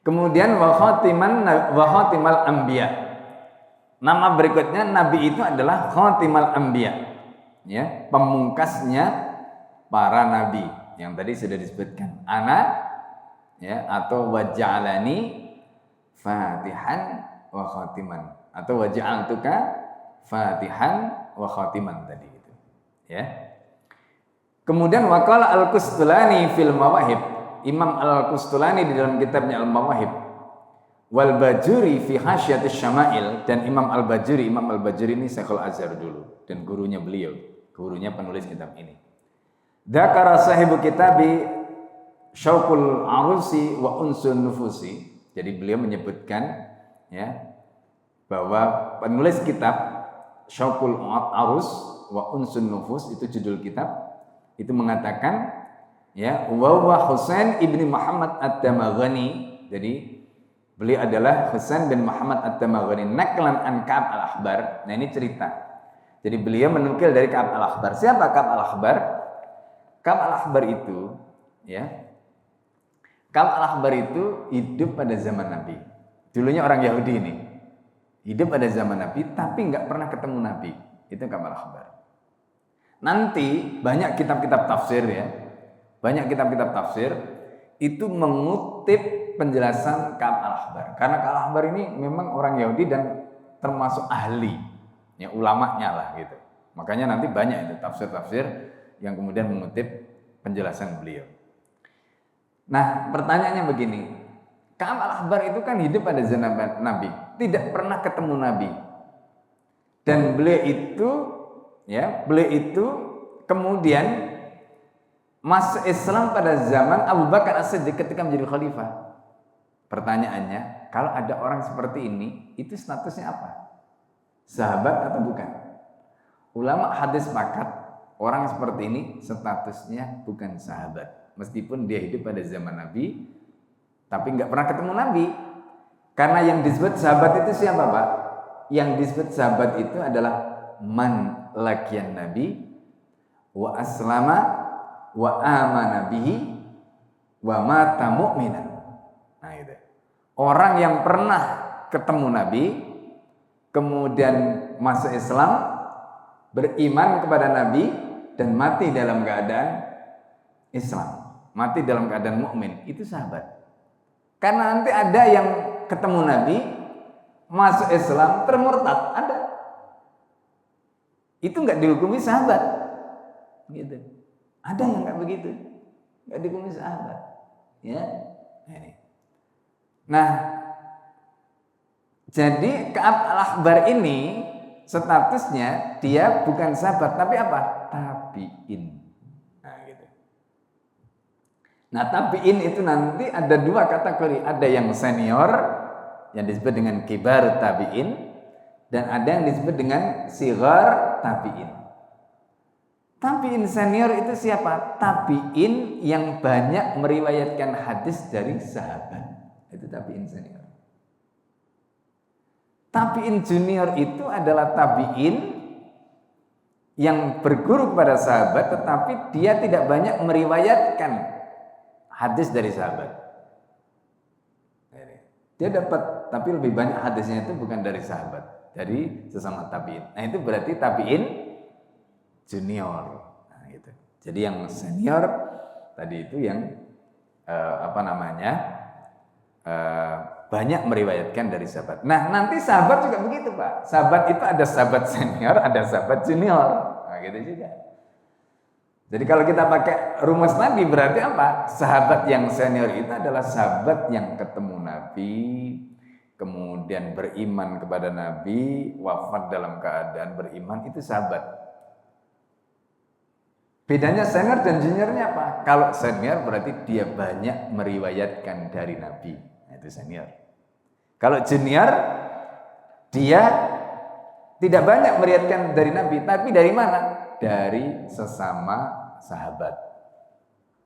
Kemudian wa khatimal anbiya. Nama berikutnya Nabi itu adalah khatimal anbiya. Ya, pemungkasnya para nabi yang tadi sudah disebutkan. Ana ya atau waj'alani fatihan wa khatiman atau waj'altuka fatihan wa khatiman tadi itu. Ya. Kemudian waqala al-Qustulani fil Mawahib. Imam Al-Qustulani di dalam kitabnya Al-Mawahib, wal Bajuri fi Hasyiatus Syama'il, dan Imam Al-Bajuri ini Syekhul Azhar dulu dan gurunya beliau, gurunya penulis kitab ini. Dzakara sahibu kitabi Syauqul Arusi wa Unsun Nufusi. Jadi beliau menyebutkan ya bahwa penulis kitab Syauqul Arus wa Unsun Nufus itu judul kitab itu mengatakan ya wa Husain ibni Muhammad At-Tamaghani. Jadi beliau adalah Husain bin Muhammad At-Tamaghani naklan an Ka'ab al-Ahbar. Nah ini cerita. Jadi beliau menukil dari Ka'ab al-Ahbar. Siapa Ka'ab al-Ahbar? Ka'ab al-Ahbar itu ya, Ka'ab al-Ahbar itu hidup pada zaman Nabi. Dulunya orang Yahudi ini. Hidup pada zaman Nabi tapi enggak pernah ketemu Nabi. Itu Ka'ab al-Ahbar. Nanti banyak kitab-kitab tafsir ya. Banyak kitab-kitab tafsir itu mengutip penjelasan Ka'ab al-Ahbar. Karena Ka'ab al-Ahbar ini memang orang Yahudi dan termasuk ahli, ya ulamanya lah gitu. Makanya nanti banyak itu tafsir-tafsir yang kemudian mengutip penjelasan beliau. Nah, pertanyaannya begini, Ka'ab al-Ahbar itu kan hidup pada zaman Nabi, tidak pernah ketemu Nabi. Dan beliau itu kemudian masuk Islam pada zaman Abu Bakar As-Siddiq ketika menjadi khalifah. Pertanyaannya, kalau ada orang seperti ini, itu statusnya apa? Sahabat atau bukan? Ulama hadis sepakat, orang seperti ini statusnya bukan sahabat. Meskipun dia hidup pada zaman Nabi, tapi nggak pernah ketemu Nabi. Karena yang disebut sahabat itu siapa, Pak? Yang disebut sahabat itu adalah man laqiyan Nabi wa aslama wa amana bihi wa mata mu'minan. Nah itu. Orang yang pernah ketemu Nabi, kemudian masuk Islam, beriman kepada Nabi, dan mati dalam keadaan Islam, mati dalam keadaan mukmin, itu sahabat. Karena nanti ada yang ketemu Nabi, masuk Islam, termurtad, ada. Itu nggak dihukumi sahabat, gitu. Ada yang nggak begitu, nggak dihukumi sahabat, ya. Ini. Nah, jadi Ka'ab al-Ahbar ini statusnya dia bukan sahabat, tapi apa? Tabi'in. Nah, gitu. Nah, tabi'in itu nanti ada dua kategori, ada yang senior yang disebut dengan kibar tabi'in, dan ada yang disebut dengan sigar tabi'in. Tabi'in senior itu siapa? Tabi'in yang banyak meriwayatkan hadis dari sahabat. Itu tabi'in senior. Tabi'in junior itu adalah tabi'in yang berguru kepada sahabat, tetapi dia tidak banyak meriwayatkan hadis dari sahabat. Dia dapat, tapi lebih banyak hadisnya itu bukan dari sahabat, dari sesama tabi'in. Nah, itu berarti tabi'in junior. Nah, gitu. Jadi yang senior tadi itu yang banyak meriwayatkan dari sahabat. Nah, nanti sahabat juga begitu, Pak. Sahabat itu ada sahabat senior, ada sahabat junior. Nah, gitu juga. Jadi kalau kita pakai rumus tadi berarti apa? Sahabat yang senior itu adalah sahabat yang ketemu Nabi, kemudian beriman kepada Nabi, wafat dalam keadaan beriman, itu sahabat. Bedanya senior dan juniornya apa? Kalau senior berarti dia banyak meriwayatkan dari Nabi. Nah, itu senior. Kalau junior, dia tidak banyak meriwayatkan dari Nabi, tapi dari mana? Dari sesama sahabat.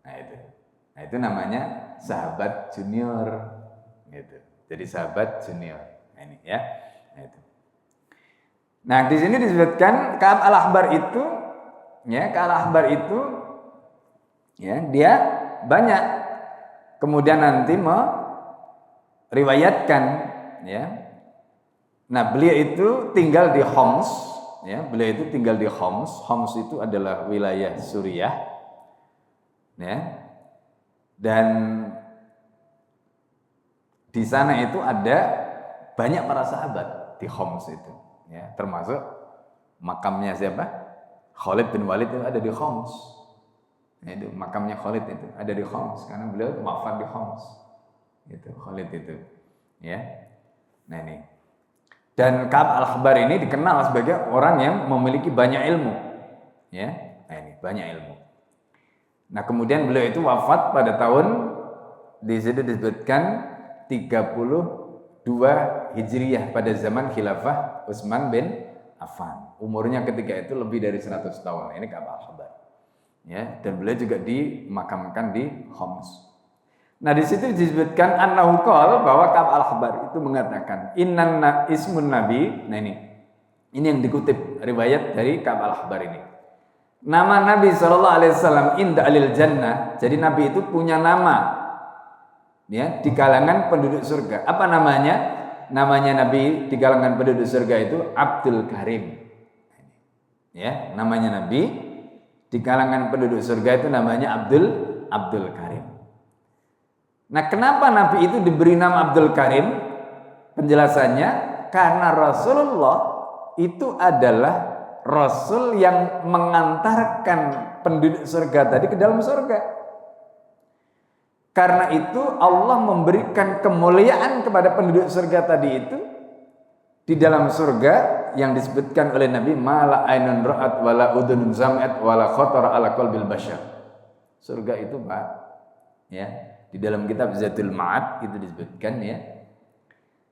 Nah itu namanya sahabat junior. Gitu. Jadi sahabat junior. Nah, ini ya. Nah, itu. Nah, di sini disebutkan Ka'ab al-Ahbar itu, ya, Ka'ab al-Ahbar itu, ya, dia banyak kemudian nanti riwayatkan, ya. Nah, beliau itu tinggal di Homs, ya. Beliau itu tinggal di Homs. Homs itu adalah wilayah Suriah, ya. Dan di sana itu ada banyak para sahabat di Homs itu, ya. Termasuk makamnya siapa? Khalid bin Walid itu ada di Homs. Nah, itu makamnya Khalid itu ada di Homs karena beliau wafat di Homs. Itu Khalid itu, ya. Nah, ini. Dan Ka'ab al-Ahbar ini dikenal sebagai orang yang memiliki banyak ilmu, ya. Nah, ini banyak ilmu. Nah, kemudian beliau itu wafat pada tahun di situ disebutkan 32 Hijriyah pada zaman khilafah Utsman bin Affan. Umurnya ketika itu lebih dari 100 tahun. Ini Ka'ab al-Ahbar. Ya, dan beliau juga dimakamkan di Homs. Nah, di situ disebutkan annahu qala bahwa Ka'ab al-Ahbar itu mengatakan inna ismun nabi. Nah, ini yang dikutip riwayat dari Ka'ab al-Ahbar ini. Nama Nabi sallallahu alaihi wasallam inda alil jannah. Jadi Nabi itu punya nama, ya, di kalangan penduduk surga. Apa namanya? Namanya Nabi di kalangan penduduk surga itu Abdul Karim. Ya, namanya Nabi di kalangan penduduk surga itu namanya Abdul Karim. Nah, kenapa Nabi itu diberi nama Abdul Karim? Penjelasannya, karena Rasulullah itu adalah Rasul yang mengantarkan penduduk surga tadi ke dalam surga. Karena itu Allah memberikan kemuliaan kepada penduduk surga tadi itu di dalam surga yang disebutkan oleh Nabi, mala ainun ra'at wala udhunun sami'at wala khatara ala qalbil bashar. Surga itu Pak, ya, di dalam kitab Zadul Ma'ad itu disebutkan ya.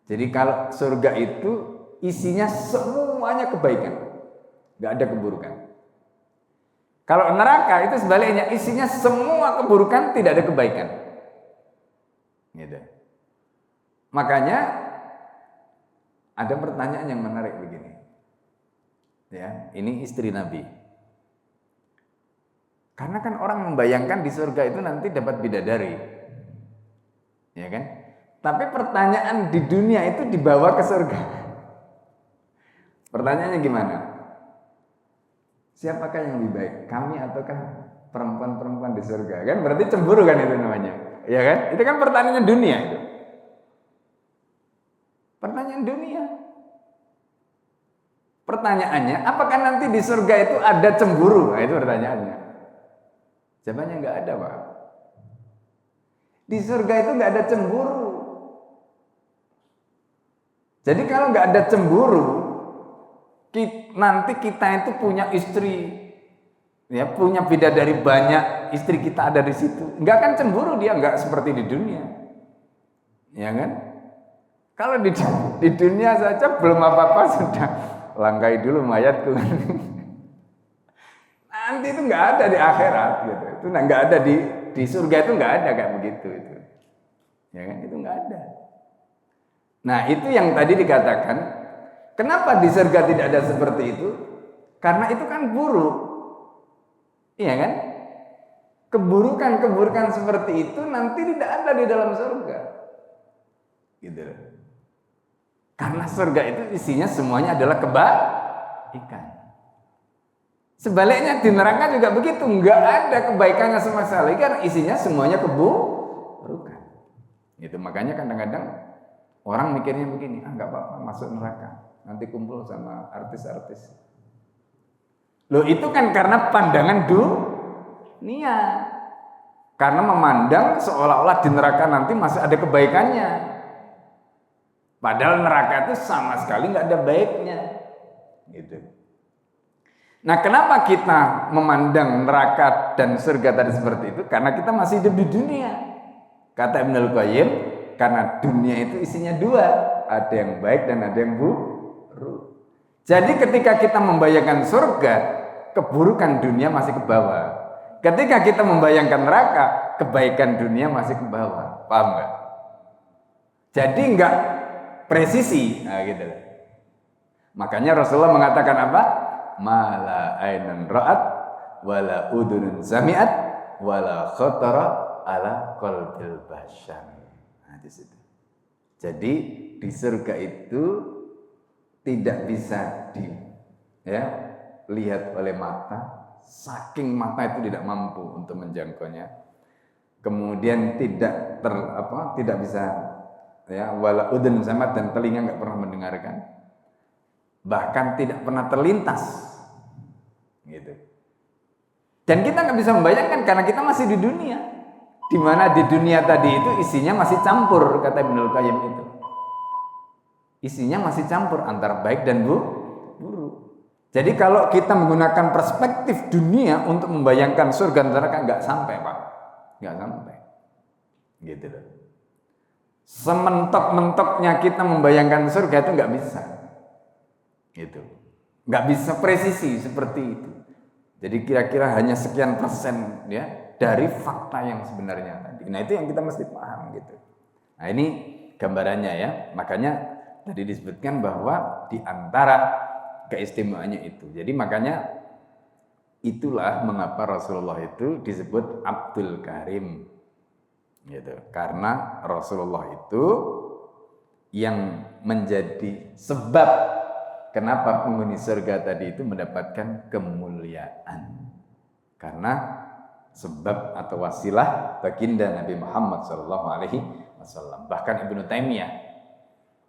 Jadi kalau surga itu isinya semuanya kebaikan, nggak ada keburukan. Kalau neraka itu sebaliknya, isinya semua keburukan, tidak ada kebaikan. Gitu. Makanya ada pertanyaan yang menarik begini. Ya, ini istri Nabi. Karena kan orang membayangkan di surga itu nanti dapat bidadari. Ya kan? Tapi pertanyaan di dunia itu dibawa ke surga. Pertanyaannya gimana? Siapakah yang lebih baik? Kami ataukah perempuan-perempuan di surga? Kan berarti cemburu kan itu namanya. Ya kan? Itu kan pertanyaannya dunia itu. Pertanyaan dunia. Pertanyaannya, apakah nanti di surga itu ada cemburu? Nah, itu pertanyaannya. Jawabannya nggak ada, Pak. Di surga itu nggak ada cemburu. Jadi kalau nggak ada cemburu, nanti kita itu punya istri, ya punya bidadari banyak, istri kita ada di situ, nggak akan cemburu dia, nggak seperti di dunia, ya kan? Kalau di dunia saja belum apa-apa sudah langkai dulu mayatku. Nanti itu nggak ada di akhirat, gitu. Itu nggak ada di surga itu nggak ada kayak begitu itu, ya kan? Itu nggak ada. Nah itu yang tadi dikatakan, kenapa di surga tidak ada seperti itu? Karena itu kan buruk, iya kan? Keburukan seperti itu nanti tidak ada di dalam surga, gitu. Karena surga itu isinya semuanya adalah kebaikan. Sebaliknya di neraka juga begitu, nggak ada kebaikannya sama sekali karena isinya semuanya keburukan. Gitu. Makanya kadang-kadang orang mikirnya begini, nggak apa-apa masuk neraka, nanti kumpul sama artis-artis. Loh itu kan karena pandangan dunia. Karena memandang seolah-olah di neraka nanti masih ada kebaikannya. Padahal neraka itu sama sekali nggak ada baiknya. Gitu. Nah kenapa kita memandang neraka dan surga tadi seperti itu? Karena kita masih hidup di dunia. Kata Ibnul Qayyim, karena dunia itu isinya dua, ada yang baik dan ada yang buruk. Jadi ketika kita membayangkan surga, keburukan dunia masih ke bawah. Ketika kita membayangkan neraka, kebaikan dunia masih ke bawah. Paham nggak? Jadi nggak presisi, nah gitu. Makanya Rasulullah mengatakan apa? Mala ainun ra'at, wala udhunun sami'at, wala khatara ala qalbil bashar. Di situ. Jadi di surga itu tidak bisa dilihat oleh mata, saking mata itu tidak mampu untuk menjangkaunya. Kemudian tidak bisa wala udhun samat, dan telinga nggak pernah mendengarkan, bahkan tidak pernah terlintas, gitu. Dan kita nggak bisa membayangkan karena kita masih di dunia. Di mana di dunia tadi itu isinya masih campur, kata Ibnul Qayyim itu. Isinya masih campur antara baik dan buruk. Jadi kalau kita menggunakan perspektif dunia untuk membayangkan surga neraka, nggak sampai, Pak. Nggak sampai. Gitu loh. Sementok-mentoknya kita membayangkan surga itu nggak bisa. Gitu. Nggak bisa presisi seperti itu. Jadi kira-kira hanya sekian persen ya dari fakta yang sebenarnya tadi. Nah itu yang kita mesti paham gitu. Nah ini gambarannya ya. Makanya tadi disebutkan bahwa di antara keistimewaannya itu. Jadi makanya itulah mengapa Rasulullah itu disebut Abdul Karim. Gitu. Karena Rasulullah itu yang menjadi sebab kenapa penghuni surga tadi itu mendapatkan kemuliaan. Karena sebab atau wasilah baginda Nabi Muhammad SAW. Bahkan Ibnu Taimiyah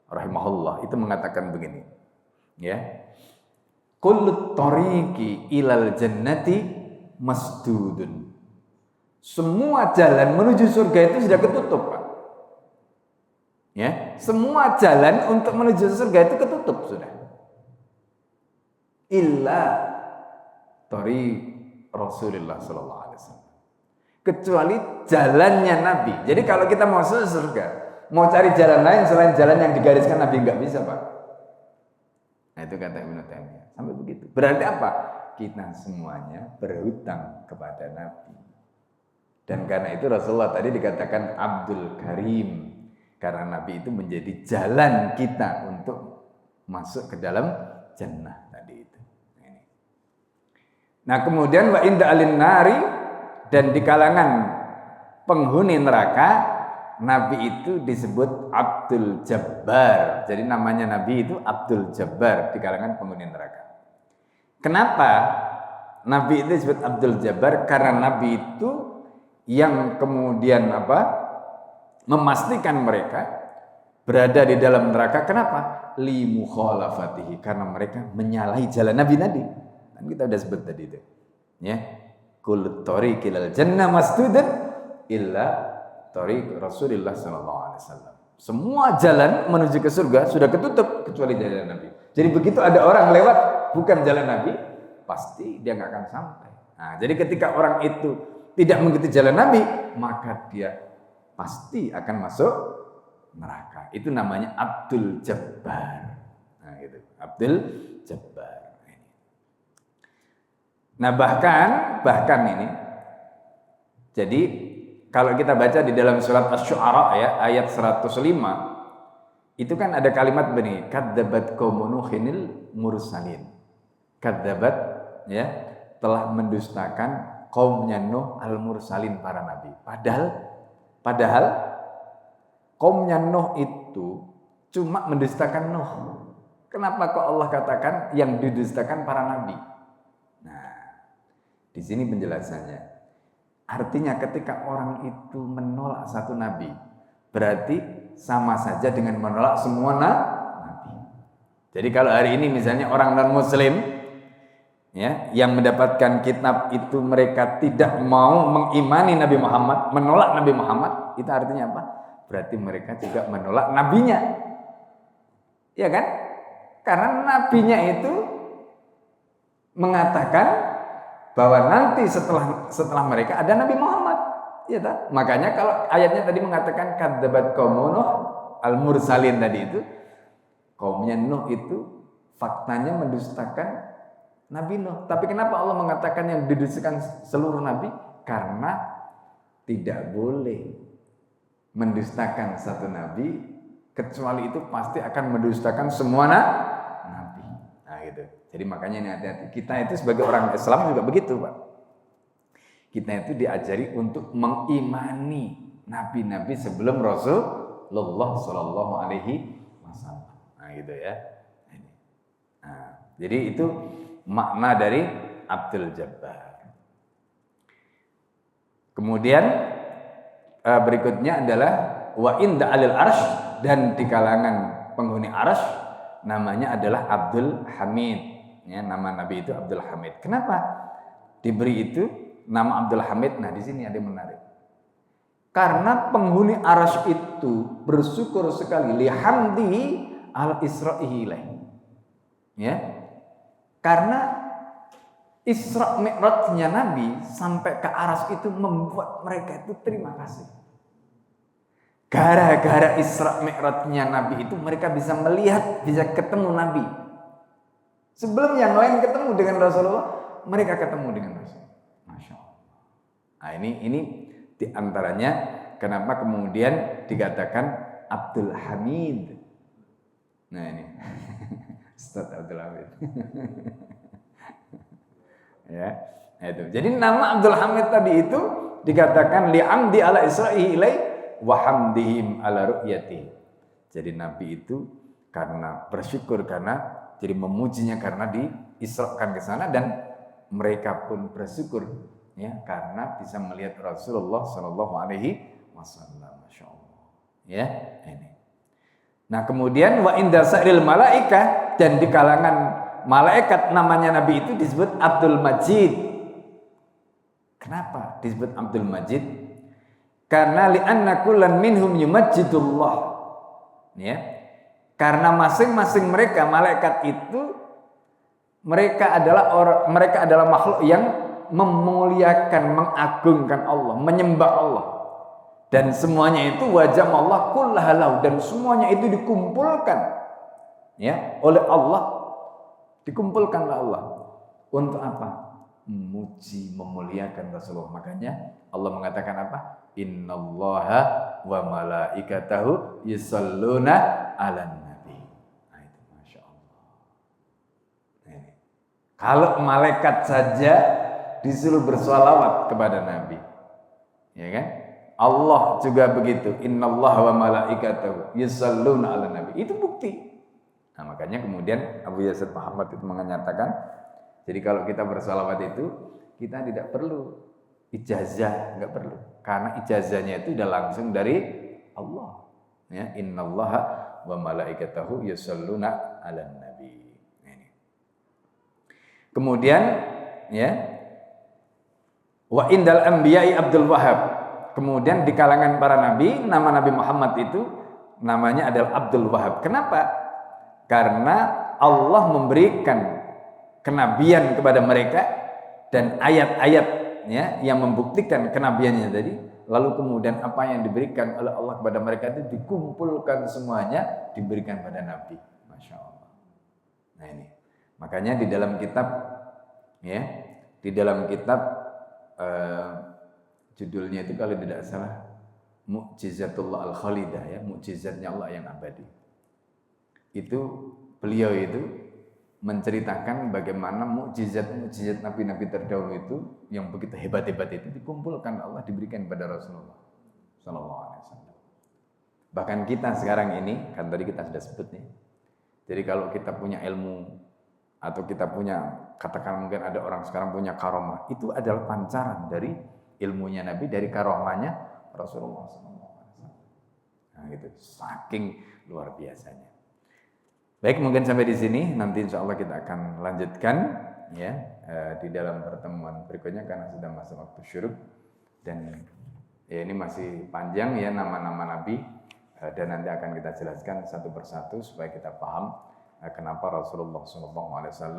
rahimahullah itu mengatakan begini, ya. Kullu tariqi ilal jannati masdudun. Semua jalan menuju surga itu sudah ketutup, Pak. Ya, semua jalan untuk menuju surga itu ketutup sudah. Illa tariq Rasulullah sallallahu alaihi wasallam. Kecuali jalannya Nabi. Jadi kalau kita mau masuk surga, mau cari jalan lain selain jalan yang digariskan Nabi nggak bisa, Pak. Nah, itu kata Ibnu Taimiyah. Sampai begitu. Berarti apa? Kita semuanya berhutang kepada Nabi. Dan karena itu Rasulullah tadi dikatakan Abdul Karim. Karena Nabi itu menjadi jalan kita untuk masuk ke dalam jannah tadi itu. Nah, kemudian wa inda alin nari, dan di kalangan penghuni neraka Nabi itu disebut Abdul Jabbar. Jadi namanya Nabi itu Abdul Jabbar di kalangan penghuni neraka. Kenapa Nabi itu disebut Abdul Jabbar? Karena Nabi itu yang kemudian memastikan mereka berada di dalam neraka. Kenapa? Li mukhalafatihi, karena mereka menyalahi jalan Nabi tadi. Kan kita sudah sebut tadi itu. Ya. Kullu tariqil jannah masdudan illa tariq Rasulullah sallallahu alaihi wasallam. Semua jalan menuju ke surga sudah ketutup kecuali jalan Nabi. Jadi begitu ada orang lewat bukan jalan Nabi, pasti dia nggak akan sampai. Nah, jadi ketika orang itu tidak mengikuti jalan Nabi, maka dia pasti akan masuk neraka. Itu namanya Abdul Jabbar. Nah, gitu. Abdul Jabbar. Nah, bahkan ini. Jadi kalau kita baca di dalam surat Asy-Syu'ara ya, ayat 105, itu kan ada kalimat begini, kadzabat qaumun nuhinil mursalin. Kadzabat ya, telah mendustakan kaumnya Nuh al-mursalin, para nabi. Padahal kaumnya Nuh itu cuma mendustakan Nuh. Kenapa kok Allah katakan yang didustakan para nabi? Nah, di sini penjelasannya. Artinya ketika orang itu menolak satu nabi, berarti sama saja dengan menolak semua nabi. Jadi kalau hari ini misalnya orang non-muslim ya, yang mendapatkan kitab itu mereka tidak mau mengimani Nabi Muhammad, menolak Nabi Muhammad, itu artinya apa? Berarti mereka juga menolak nabinya. Ya kan? Karena nabinya itu mengatakan bahwa nanti setelah mereka ada Nabi Muhammad, ya tak? Makanya kalau ayatnya tadi mengatakan kadzabat qaumun Nuh al-mursalin tadi itu, kaumnya Nuh itu faktanya mendustakan Nabi Nuh. Tapi kenapa Allah mengatakan yang didustakan seluruh nabi? Karena tidak boleh mendustakan satu nabi, kecuali itu pasti akan mendustakan semua nabi. Nah, gitu. Jadi makanya ini hati-hati. Kita itu sebagai orang Islam juga begitu, Pak. Kita itu diajari untuk mengimani nabi-nabi sebelum Rasulullah Shallallahu Alaihi Wasallam. Nah, gitu ya. Nah, jadi itu makna dari Abdul Jabbar. Kemudian berikutnya adalah wa inda alil arsh, dan di kalangan penghuni arsh namanya adalah Abdul Hamid. Ya, nama Nabi itu Abdul Hamid. Kenapa diberi itu nama Abdul Hamid? Nah, di sini ada yang menarik. Karena penghuni arasy itu bersyukur sekali lihamdihi al isra'ihi ilaih. Ya. Karena Isra Mi'rajnya Nabi sampai ke arasy itu membuat mereka itu terima kasih. Gara-gara Isra Mi'rajnya Nabi itu mereka bisa melihat, bisa ketemu Nabi. Sebelum yang lain ketemu dengan Rasulullah, mereka ketemu dengan Rasul. Masya Allah. Nah, ini diantaranya kenapa kemudian dikatakan Abdul Hamid. Nah, ini Ustaz Abdul Hamid. Ya, itu. Jadi nama Abdul Hamid tadi itu dikatakan li'amdi ala isra'ihi ilai wa hamdihim ala ru'yati. Jadi Nabi itu karena bersyukur, karena jadi memujinya karena diisrakan ke sana, dan mereka pun bersyukur ya karena bisa melihat Rasulullah Shallallahu Alaihi Wasallam. Masya Allah. Ya, ini. Nah kemudian wa inda sa'ril malaika, dan di kalangan malaikat namanya Nabi itu disebut Abdul Majid. Kenapa disebut Abdul Majid? Karena li'anna kullan minhum yumajjidullah. Ya. Karena masing-masing mereka malaikat itu mereka adalah makhluk yang memuliakan, mengagungkan Allah, menyembah Allah. Dan semuanya itu wajah Allah kullahalau, dan semuanya itu dikumpulkan ya oleh Allah, dikumpulkan oleh Allah untuk apa? Memuji, memuliakan Rasulullah. Makanya Allah mengatakan apa? Innallaha wa malaikatahu yusholluna 'alan nabi. Nah itu Masya Allah. Nah, kalau malaikat saja disuruh bersolawat kepada Nabi, ya kan? Allah juga begitu. Innallaha wa malaikatahu yusholluna 'alan nabi. Itu bukti. Nah, makanya kemudian Abu Yazid Muhammad itu menyatakan, jadi kalau kita bersalawat itu kita tidak perlu ijazah, enggak perlu. Karena ijazahnya itu udah langsung dari Allah. Ya, innallaha wa malaikatahu yusholluna 'alan nabi. Ini. Kemudian ya, wa indal anbiya'i Abdul Wahhab. Kemudian di kalangan para nabi, nama Nabi Muhammad itu namanya adalah Abdul Wahhab. Kenapa? Karena Allah memberikan kenabian kepada mereka dan ayat-ayatnya yang membuktikan kenabiannya tadi. Lalu kemudian apa yang diberikan oleh Allah kepada mereka itu dikumpulkan semuanya, diberikan pada Nabi. Masya Allah. Nah ini, makanya di dalam kitab, ya, di dalam kitab judulnya itu kalau tidak salah Mu'jizatullah Al-Khalidah, ya, mukjizatnya Allah yang abadi. Itu beliau itu menceritakan bagaimana mukjizat-mukjizat nabi-nabi terdahulu itu yang begitu hebat-hebat itu dikumpulkan Allah, diberikan kepada Rasulullah sallallahu alaihi wasallam. Bahkan kita sekarang ini, kan tadi kita sudah sebut nih. Jadi kalau kita punya ilmu atau kita punya, katakan mungkin ada orang sekarang punya karomah, itu adalah pancaran dari ilmunya Nabi, dari karomahnya Rasulullah SAW. Nah gitu, saking luar biasanya. Baik, mungkin sampai di sini. Nanti insya Allah kita akan lanjutkan ya di dalam pertemuan berikutnya karena sudah masuk waktu syuruk, dan ya ini masih panjang ya nama-nama Nabi, dan nanti akan kita jelaskan satu persatu supaya kita paham kenapa Rasulullah SAW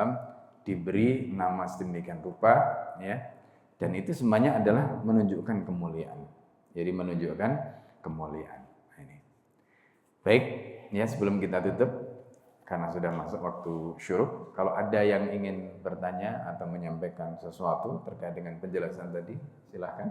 diberi nama sedemikian rupa ya. Dan itu semuanya adalah menunjukkan kemuliaan. Jadi menunjukkan kemuliaan. Nah, ini. Baik, ya sebelum kita tutup, karena sudah masuk waktu syuruk, kalau ada yang ingin bertanya atau menyampaikan sesuatu terkait dengan penjelasan tadi, silahkan.